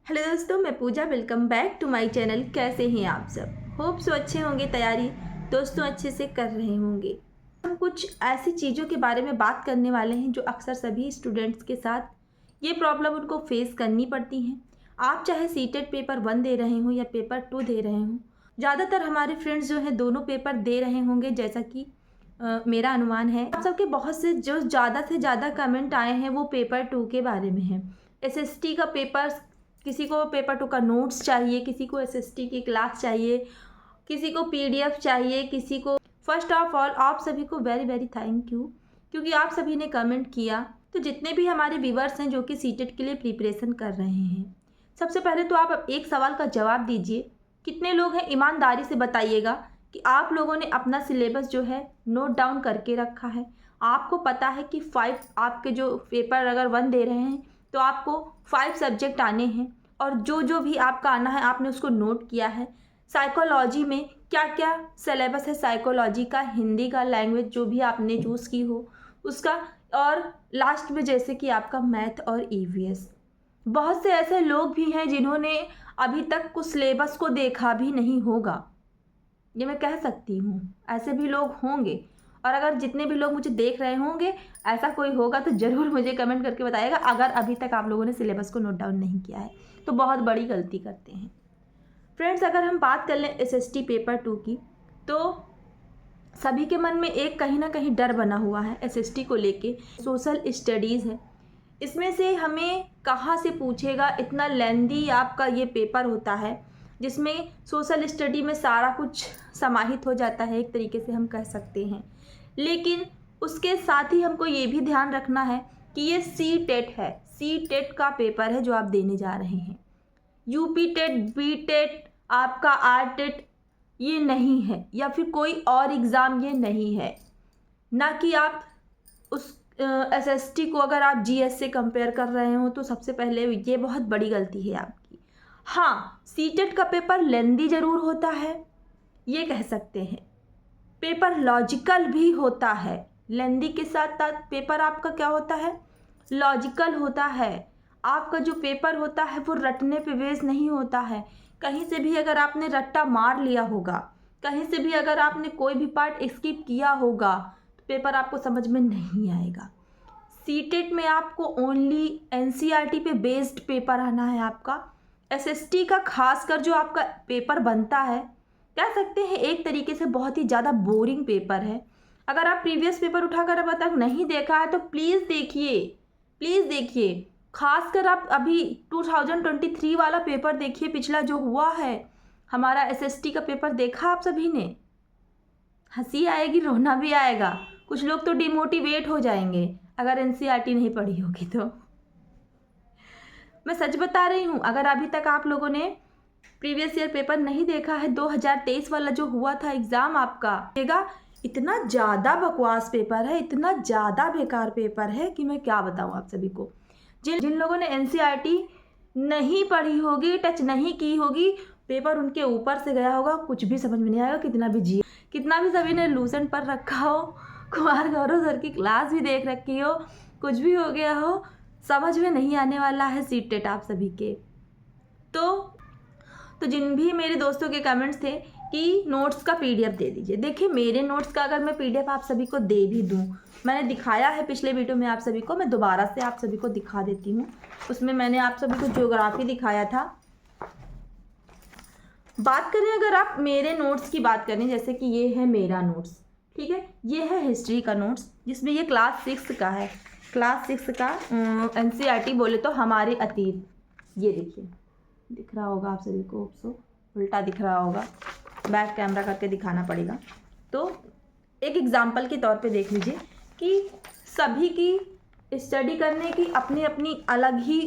Hello दोस्तों, मैं Puja. Welcome back to my channel. कैसे हैं आप सब? होप सो अच्छे होंगे। तैयारी दोस्तों अच्छे से कर रहे होंगे। हम कुछ ऐसी चीज़ों के बारे में बात करने वाले हैं जो अक्सर सभी स्टूडेंट्स के साथ ये प्रॉब्लम उनको फेस करनी पड़ती हैं। आप चाहे सीटेट पेपर 1 दे रहे हो या पेपर 2 दे रहे हो, ज़्यादातर हमारे फ्रेंड्स जो हैं दोनों पेपर दे रहे होंगे, जैसा कि मेरा अनुमान है। आप सबके बहुत से जो ज़्यादा से ज़्यादा कमेंट आए हैं वो पेपर 2 के बारे में हैं। एसएसटी का पेपर, किसी को पेपर 2 का नोट्स चाहिए, किसी को एसएसटी की क्लास चाहिए, किसी को पीडीएफ चाहिए, किसी को। फर्स्ट ऑफ ऑल आप सभी को वेरी वेरी थैंक यू, क्योंकि आप सभी ने कमेंट किया। तो जितने भी हमारे व्यूवर्स हैं जो कि सीटेट के लिए प्रिपरेशन कर रहे हैं, सबसे पहले तो आप एक सवाल का जवाब दीजिए। कितने लोग हैं, ईमानदारी से बताइएगा कि आप लोगों ने अपना सिलेबस जो है नोट डाउन करके रखा है। आपको पता है कि 5 आपके जो पेपर अगर 1 दे रहे हैं तो आपको 5 सब्जेक्ट आने हैं, और जो जो भी आपका आना है आपने उसको नोट किया है। साइकोलॉजी में क्या क्या सिलेबस है, साइकोलॉजी का, हिंदी का, लैंग्वेज जो भी आपने चूज़ की हो उसका, और लास्ट में जैसे कि आपका मैथ और ईवीएस। बहुत से ऐसे लोग भी हैं जिन्होंने अभी तक कुछ सिलेबस को देखा भी नहीं होगा, ये मैं कह सकती हूँ। ऐसे भी लोग होंगे, और अगर जितने भी लोग मुझे देख रहे होंगे ऐसा कोई होगा तो ज़रूर मुझे कमेंट करके बताइएगा। अगर अभी तक आप लोगों ने सिलेबस को नोट डाउन नहीं किया है तो बहुत बड़ी गलती करते हैं फ्रेंड्स। अगर हम बात कर लें एसएसटी पेपर 2 की, तो सभी के मन में एक कहीं ना कहीं डर बना हुआ है एसएसटी को लेके। सोशल स्टडीज़ है, इसमें से हमें कहाँ से पूछेगा, इतना लेंदी आपका ये पेपर होता है जिसमें सोशल स्टडी में सारा कुछ समाहित हो जाता है, एक तरीके से हम कह सकते हैं। लेकिन उसके साथ ही हमको ये भी ध्यान रखना है कि ये सी टेट है, सी टेट का पेपर है जो आप देने जा रहे हैं। यूपी टेट, बी टेट, आपका आर टेट ये नहीं है, या फिर कोई और एग्ज़ाम ये नहीं है। ना कि आप उस एसएसटी को अगर आप जीएस से कंपेयर कर रहे हो तो सबसे पहले ये बहुत बड़ी गलती है आपकी। हाँ, सीटेट का पेपर लेंदी ज़रूर होता है, ये कह सकते हैं। पेपर लॉजिकल भी होता है, लेंदी के साथ साथ पेपर आपका क्या होता है, लॉजिकल होता है। आपका जो पेपर होता है वो रटने पे बेस नहीं होता है। कहीं से भी अगर आपने रट्टा मार लिया होगा, कहीं से भी अगर आपने कोई भी पार्ट स्किप किया होगा तो पेपर आपको समझ में नहीं आएगा। सीटेट में आपको ओनली एनसीईआरटी पे बेस्ड पेपर आना है आपका। एसएसटी का खासकर जो आपका पेपर बनता है, कह सकते हैं एक तरीके से बहुत ही ज़्यादा बोरिंग पेपर है। अगर आप प्रीवियस पेपर उठाकर अब तक नहीं देखा है तो प्लीज़ देखिए, प्लीज़ देखिए। खासकर आप अभी 2023 वाला पेपर देखिए, पिछला जो हुआ है हमारा एसएसटी का पेपर देखा आप सभी ने? हंसी आएगी, रोना भी आएगा। कुछ लोग तो डिमोटिवेट हो जाएंगे अगर एनसीईआरटी नहीं पढ़ी होगी तो। मैं सच बता रही हूँ, अगर अभी तक आप लोगों ने प्रीवियस ईयर पेपर नहीं देखा है, 2023 वाला जो हुआ था एग्ज़ाम आपका, देगा इतना ज़्यादा बकवास पेपर है, इतना ज़्यादा बेकार पेपर है कि मैं क्या बताऊँ आप सभी को। जिन लोगों ने एनसीईआरटी नहीं पढ़ी होगी, टच नहीं की होगी, पेपर उनके ऊपर से गया होगा, कुछ भी समझ में नहीं आएगा। कितना भी सभी ने लूसेंट पर रखा हो, कुमार गौरव सर की क्लास भी देख रखी हो, कुछ भी हो गया हो, समझ में नहीं आने वाला है सीटेट आप सभी के। तो जिन भी मेरे दोस्तों के कमेंट्स थे कि नोट्स का पीडीएफ दे दीजिए, देखिए मेरे नोट्स का अगर मैं पीडीएफ आप सभी को दे भी दूं, मैंने दिखाया है पिछले वीडियो में आप सभी को, मैं दोबारा से आप सभी को दिखा देती हूँ। उसमें मैंने आप सभी को ज्योग्राफी दिखाया था। बात करें, अगर आप मेरे नोट्स की बात करें, जैसे कि ये है मेरा नोट्स, ठीक है, ये है हिस्ट्री का नोट्स, जिसमें ये क्लास 6 का है, क्लास 6 का एनसीईआरटी बोले तो हमारे अतीत। ये देखिए, दिख रहा होगा आप सभी को, उल्टा दिख रहा होगा, बैक कैमरा करके दिखाना पड़ेगा। तो एक एग्जाम्पल के तौर पे देख लीजिए कि सभी की स्टडी करने की अपनी अपनी अलग ही,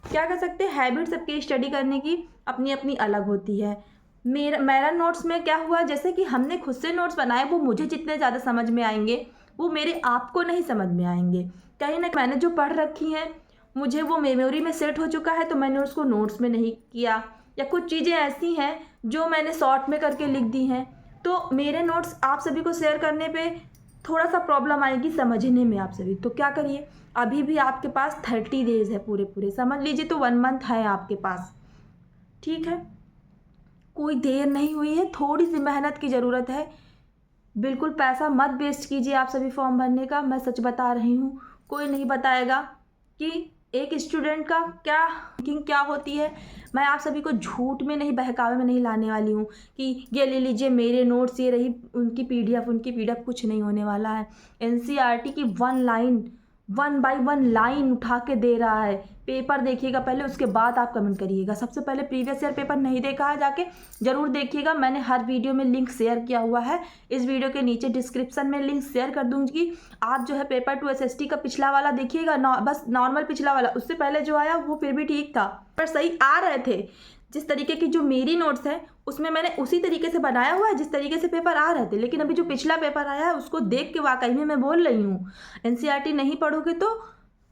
क्या कह सकते हैं, हैबिट सबकी स्टडी करने की अपनी अपनी अलग होती है। मेरा नोट्स में क्या हुआ, जैसे कि हमने खुद से नोट्स बनाए, वो मुझे जितने ज़्यादा समझ में आएंगे वो मेरे आप को नहीं समझ में आएंगे। कहीं ना मैंने जो पढ़ रखी हैं मुझे वो मेमोरी में सेट हो चुका है तो मैंने उसको नोट्स में नहीं किया, या कुछ चीज़ें ऐसी हैं जो मैंने शॉर्ट में करके लिख दी हैं। तो मेरे नोट्स आप सभी को शेयर करने पे थोड़ा सा प्रॉब्लम आएगी समझने में आप सभी। तो क्या करिए, अभी भी आपके पास 30 डेज है, पूरे समझ लीजिए, तो 1 मंथ है आपके पास, ठीक है। कोई देर नहीं हुई है, थोड़ी सी मेहनत की ज़रूरत है। बिल्कुल पैसा मत वेस्ट कीजिए आप सभी फॉर्म भरने का, मैं सच बता रही हूँ। कोई नहीं बताएगा कि एक स्टूडेंट का क्या थिंकिंग क्या होती है। मैं आप सभी को झूठ में नहीं, बहकावे में नहीं लाने वाली हूँ कि ये ले लीजिए मेरे नोट्स, ये रही उनकी पीडीएफ, कुछ नहीं होने वाला है। एनसीईआरटी की 1 बाय 1 लाइन उठा के दे रहा है। पेपर देखिएगा पहले, उसके बाद आप कमेंट करिएगा। सबसे पहले प्रीवियस ईयर पेपर नहीं देखा है, जाके ज़रूर देखिएगा। मैंने हर वीडियो में लिंक शेयर किया हुआ है, इस वीडियो के नीचे डिस्क्रिप्शन में लिंक शेयर कर दूँगी। आप जो है पेपर 2 एसएसटी का पिछला वाला देखिएगा, बस नॉर्मल पिछला वाला, उससे पहले जो आया वो फिर भी ठीक था, पर सही आ रहे थे। जिस तरीके की जो मेरी नोट्स है उसमें मैंने उसी तरीके से बनाया हुआ है जिस तरीके से पेपर आ रहे थे। लेकिन अभी जो पिछला पेपर आया है उसको देख के वाकई में मैं बोल रही हूँ, एनसीईआरटी नहीं पढ़ोगे तो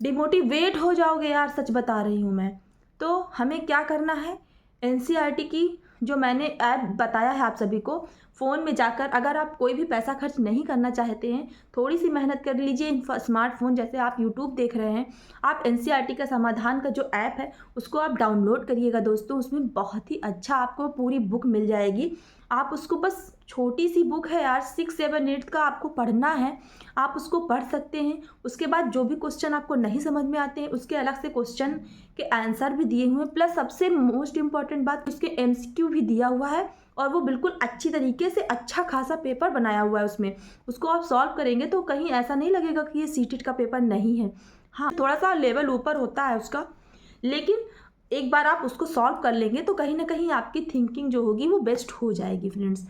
डिमोटिवेट हो जाओगे यार, सच बता रही हूँ मैं। तो हमें क्या करना है, एनसीईआरटी की जो मैंने ऐप बताया है आप सभी को, फ़ोन में जाकर अगर आप कोई भी पैसा खर्च नहीं करना चाहते हैं, थोड़ी सी मेहनत कर लीजिए। स्मार्टफोन जैसे आप यूट्यूब देख रहे हैं, आप एनसीईआरटी का समाधान का जो ऐप है उसको आप डाउनलोड करिएगा दोस्तों। उसमें बहुत ही अच्छा आपको पूरी बुक मिल जाएगी। आप उसको, बस छोटी सी बुक है यार, 6-7 8 का आपको पढ़ना है, आप उसको पढ़ सकते हैं। उसके बाद जो भी क्वेश्चन आपको नहीं समझ में आते हैं उसके अलग से क्वेश्चन के आंसर भी दिए हुए हैं, प्लस सबसे मोस्ट इम्पॉर्टेंट बात, उसके एमसीक्यू भी दिया हुआ है। और वो बिल्कुल अच्छी तरीके से अच्छा खासा पेपर बनाया हुआ है उसमें। उसको आप सॉल्व करेंगे तो कहीं ऐसा नहीं लगेगा कि ये सीटेट का पेपर नहीं है। हाँ, थोड़ा सा लेवल ऊपर होता है उसका, लेकिन एक बार आप उसको सॉल्व कर लेंगे तो कहीं ना कहीं आपकी थिंकिंग जो होगी वो बेस्ट हो जाएगी फ्रेंड्स।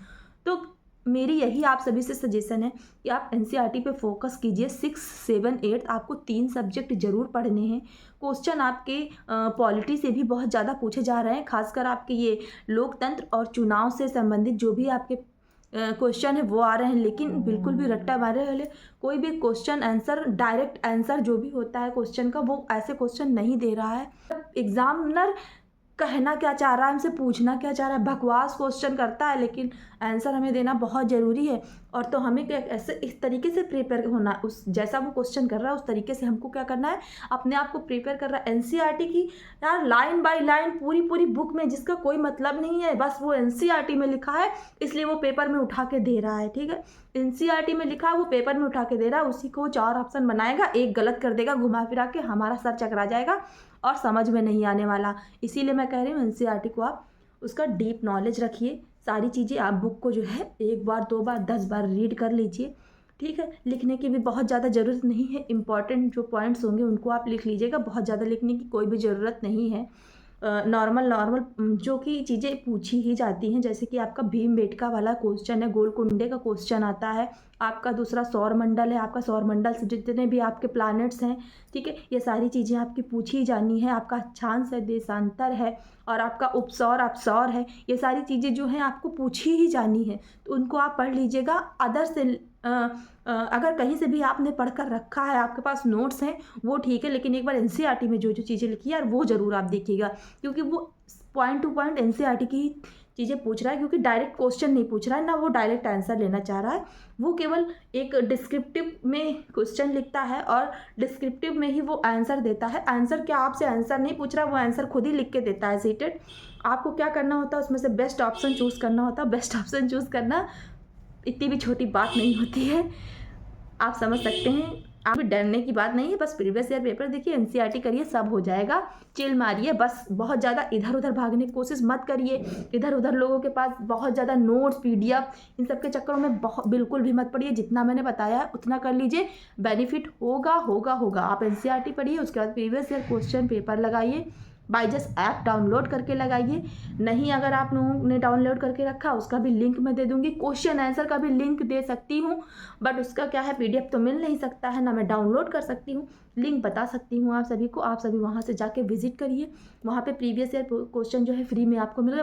तो मेरी यही आप सभी से सजेशन है कि आप एनसीईआरटी पे फोकस कीजिए। 6, 7, 8 आपको 3 सब्जेक्ट जरूर पढ़ने हैं। क्वेश्चन आपके पॉलिटी से भी बहुत ज़्यादा पूछे जा रहे हैं, खासकर आपके ये लोकतंत्र और चुनाव से संबंधित जो भी आपके क्वेश्चन है वो आ रहे हैं। लेकिन बिल्कुल भी रट्टा मारे वाले कोई भी क्वेश्चन आंसर, डायरेक्ट आंसर जो भी होता है क्वेश्चन का, वो ऐसे क्वेश्चन नहीं दे रहा है। एग्जामिनर कहना क्या चाह रहा है, हमसे पूछना क्या चाह रहा है, बकवास क्वेश्चन करता है, लेकिन आंसर हमें देना बहुत ज़रूरी है। और तो हमें क्या ऐसे इस तरीके से प्रिपेयर होना, उस जैसा वो क्वेश्चन कर रहा है उस तरीके से हमको क्या करना है, अपने आप को प्रिपेयर कर रहा है। एनसीईआरटी की यार लाइन बाय लाइन पूरी बुक में, जिसका कोई मतलब नहीं है, बस वो एनसीईआरटी में लिखा है इसलिए वो पेपर में उठा के दे रहा है, ठीक है। एनसीईआरटी में लिखा है वो पेपर में उठा के दे रहा है, उसी को 4 ऑप्शन बनाएगा, एक गलत कर देगा घुमा फिरा के, हमारा सर चकरा जाएगा और समझ में नहीं आने वाला। इसीलिए मैं कह रही हूँ एनसीईआरटी को आप उसका डीप नॉलेज रखिए। सारी चीज़ें आप बुक को जो है 1 बार 2 बार 10 बार रीड कर लीजिए, ठीक है। लिखने की भी बहुत ज़्यादा ज़रूरत नहीं है, इंपॉर्टेंट जो पॉइंट्स होंगे उनको आप लिख लीजिएगा, बहुत ज़्यादा लिखने की कोई भी ज़रूरत नहीं है। नॉर्मल जो कि चीज़ें पूछी ही जाती हैं, जैसे कि आपका भीमबेटका वाला क्वेश्चन है, गोलकुंडे का क्वेश्चन आता है, आपका दूसरा सौर मंडल है, आपका सौर मंडल से जितने भी आपके प्लैनेट्स हैं, ठीक है, ये सारी चीज़ें आपकी पूछी जानी है। आपका अक्षांश है, देशांतर है, और आपका उपसौर अपसौर है, ये सारी चीज़ें जो हैं आपको पूछी ही जानी है, तो उनको आप पढ़ लीजिएगा। अदर से अगर कहीं से भी आपने पढ़कर रखा है, आपके पास नोट्स हैं, वो ठीक है, लेकिन एक बार एनसीईआरटी में जो जो चीज़ें लिखी है यार वो ज़रूर आप देखिएगा, क्योंकि वो पॉइंट टू पॉइंट एनसीईआरटी की चीज़ें पूछ रहा है, क्योंकि डायरेक्ट क्वेश्चन नहीं पूछ रहा है ना, वो डायरेक्ट आंसर लेना चाह रहा है। वो केवल एक डिस्क्रिप्टिव में क्वेश्चन लिखता है और डिस्क्रिप्टिव में ही वो आंसर देता है। आंसर क्या, आपसे आंसर नहीं पूछ रहा, वो आंसर खुद ही लिख के देता है सीटेड। आपको क्या करना होता है, उसमें से बेस्ट ऑप्शन चूज़ करना होता है। बेस्ट ऑप्शन चूज़ करना इतनी भी छोटी बात नहीं होती है, आप समझ सकते हैं। आप भी डरने की बात नहीं है, बस प्रीवियस ईयर पेपर देखिए, एनसीईआरटी करिए, सब हो जाएगा। चिल मारिए, बस बहुत ज़्यादा इधर उधर भागने की कोशिश मत करिए। इधर उधर लोगों के पास बहुत ज़्यादा नोट्स, पीडीएफ, इन सब के चक्करों में बिल्कुल भी मत पड़िए। जितना मैंने बताया है उतना कर लीजिए, बेनिफिट होगा होगा होगा। आप एनसीईआरटी पढ़िए, उसके बाद प्रीवियस ईयर क्वेश्चन पेपर लगाइए, बाईजस ऐप डाउनलोड करके लगाइए। नहीं अगर आप लोगों ने डाउनलोड करके रखा, उसका भी लिंक मैं दे दूंगी, क्वेश्चन आंसर का भी लिंक दे सकती हूँ, बट उसका क्या है, पीडीएफ तो मिल नहीं सकता है ना, मैं डाउनलोड कर सकती हूँ। लिंक बता सकती हूँ आप सभी को, आप सभी वहाँ से जाके विजिट करिए। वहाँ पे प्रीवियस ईयर क्वेश्चन जो है फ्री में आपको मिलेगा।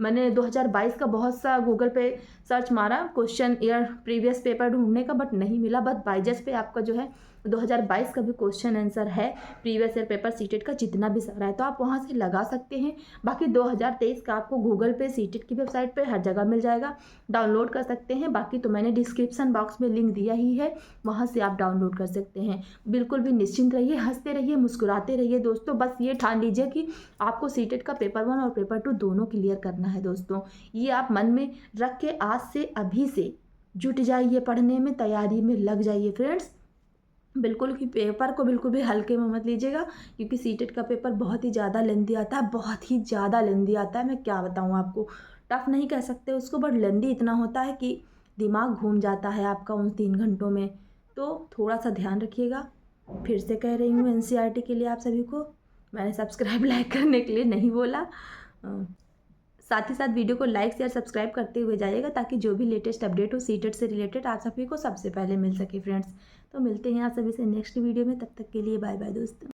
मैंने 2022 का बहुत सा गूगल पे सर्च मारा क्वेश्चन ईयर प्रीवियस पेपर ढूंढने का, बट नहीं मिला। बट बाईजस पे आपका जो है 2022 का भी क्वेश्चन आंसर है प्रीवियस ईयर पेपर सीटेट का जितना भी सारा है, तो आप वहाँ से लगा सकते हैं। बाकी 2023 का आपको गूगल पे सीटेट की वेबसाइट पे हर जगह मिल जाएगा, डाउनलोड कर सकते हैं। बाकी तो मैंने डिस्क्रिप्शन बॉक्स में लिंक दिया ही है, वहाँ से आप डाउनलोड कर सकते हैं। बिल्कुल भी निश्चिंत रहिए, हंसते रहिए, मुस्कुराते रहिए दोस्तों। बस ये ठान लीजिए कि आपको सीटेट का पेपर 1 और पेपर 2 दोनों क्लियर करना है दोस्तों। ये आप मन में रख के आज से अभी से जुट जाइए, पढ़ने में तैयारी में लग जाइए फ्रेंड्स। बिल्कुल भी पेपर को बिल्कुल भी हल्के में मत लीजिएगा, क्योंकि सीटेट का पेपर बहुत ही ज़्यादा लेंदी आता है, बहुत ही ज़्यादा लेंदी आता है। मैं क्या बताऊँ आपको, टफ नहीं कह सकते उसको, बट लेंदी इतना होता है कि दिमाग घूम जाता है आपका उन 3 घंटों में। तो थोड़ा सा ध्यान रखिएगा। फिर से कह रही हूँ एनसीईआरटी के लिए आप सभी को, मैंने सब्सक्राइब लाइक करने के लिए नहीं बोला। साथ ही साथ वीडियो को लाइक शेयर सब्सक्राइब करते हुए जाइएगा, ताकि जो भी लेटेस्ट अपडेट हो सीटेट से रिलेटेड आप सभी को सबसे पहले मिल सके फ्रेंड्स। तो मिलते हैं आप सभी से नेक्स्ट वीडियो में, तब तक के लिए बाय बाय दोस्तों।